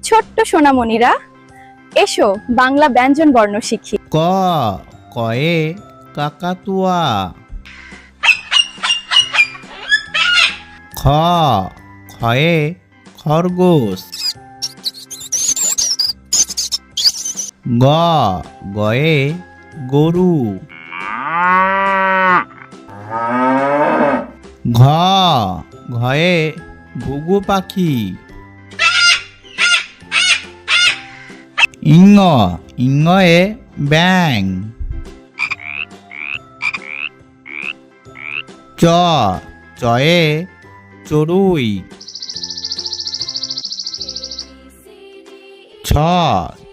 ছোট্ট সোনামণিরা, এসো বাংলা ব্যঞ্জন বর্ণ শিখি। ক কয়ে কাকাতুয়া। খ খয়ে খরগোশ। গ গয়ে গরু। ঘ ঘয়ে ঘুঘু পাখি। ইঙ ইঙয়ে ব্যাঙ। চ চয়ে চড়ুই। ছ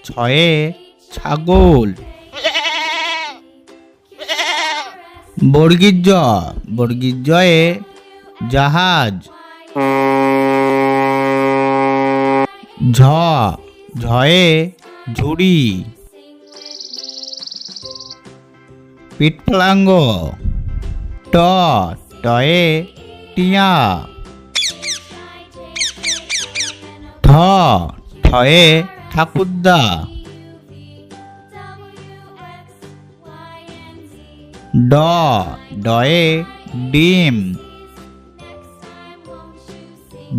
ছয়ে ছাগল। বর্গীর জ বর্গীর জয়ে জাহাজ। ঝ ঝয়ে ঝুড়ি। পিঠফলাঙ্গ। ট টয়ে টিয়া। ঠ ঠয়ে ঠাকুরদা। ড ডয়ে ডিম।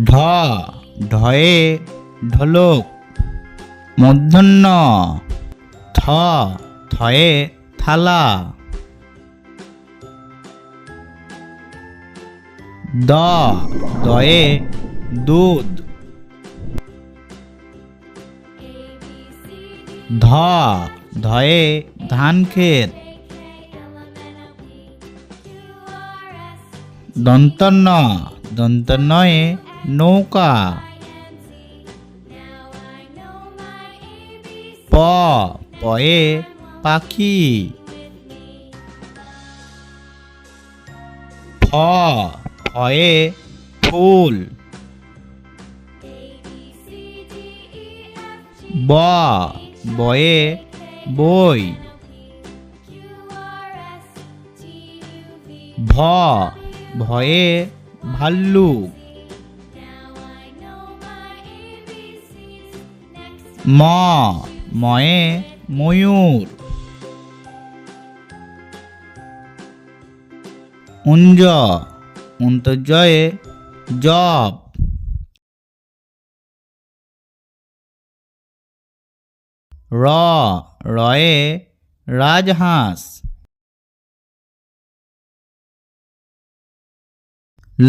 ঢ ঢয়ে ঢোলক। মূর্ধন্য থ থয়ে থালা। দ দয়ে দুধ। ধ ধয়ে ধান ক্ষেত। দন্তন্য দন্তন্যয়ে নৌকা। প পয়ে পাখি। ফ ফয়ে ফুল। ব বয়ে বই। ভ ভয়ে ভাল্লুক। ম ময়ে ময়ূর। উঞ্জ উন্তর্জয়ে জব। র রয়ে রাজহাঁস।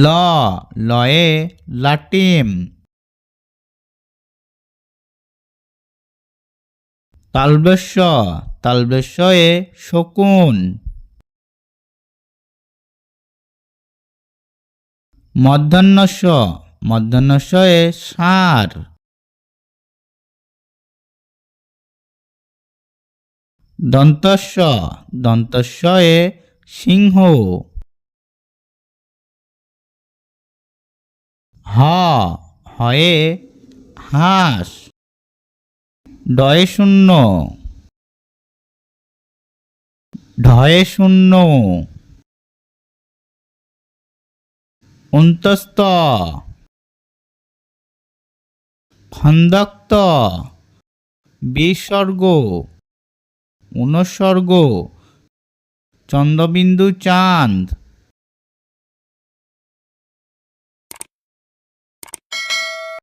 ল লয়ে লাটিম। তালবেশ্য তালবেশ্যয়ে শকুন। মধ্যাহ্নস্য মধ্যাহ্নস্যয়ে ষাঁড়। দন্তস্য দন্তস্যয়ে সিংহ। হ হয়ে হাঁস। ডয়ে শূন্য ঢয়ে শূন্য। অন্তস্থ খন্দক্ত। বিসর্গ অনুসর্গ চন্দ্রবিন্দু চাঁদ।